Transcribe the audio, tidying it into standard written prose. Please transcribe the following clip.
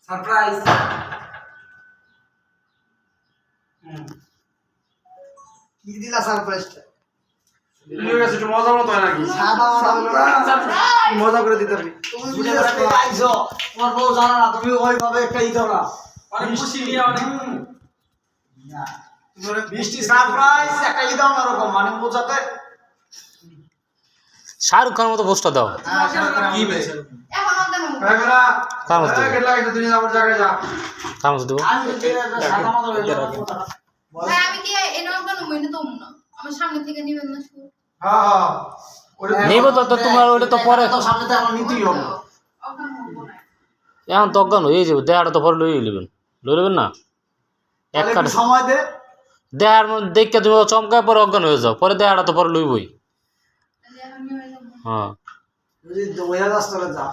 surprise কি দিলা সারপ্রাইজটা লিও গেছে একটু মজা মতো হয় নাকি সাদা মজা করে দিতে পারি তুমি বুঝে রাখতে আইছো তোমার বউ জানা না তুমি ওইভাবে একটা ই দাও না অনেক খুশি নিয়ে অনেক না বৃষ্টি সারপ্রাইজ একটা ই দাও না এরকম মানে বোঝাতে শাহরুখ খানের মতো পোস্টার দাও কি বলছে এখন আমাদের মুখ এবারে কাম আছে কেটে লাগে তুমি আমার জায়গায় যা কাম আছে দেবো আমি সাদা মতো হয়ে যাবো ভাই আমি কি এরকম কেন মইনে তো না আমার সামনে থেকে নিবেন না শুরু হ্যাঁ হ্যাঁ ওটা নেব তো তোমার ওটা তো পরে তো সামনে তো আমার নিতেই হবে অজ্ঞান হবো না এখন তো অজ্ঞান হয়ে যাবে দেহাটা তো পরে লই নেবেন না এক তাহলে কাঠ একটু সময় দে দেহার মধ্যে দেখে তুমি চমকায় পরে অজ্ঞান হয়ে যাও পরে দেহাটা তো পরে লইবই তাহলে এখন নিয়ে যাবো হ্যাঁ যদি দৌড়া যাস তাহলে যা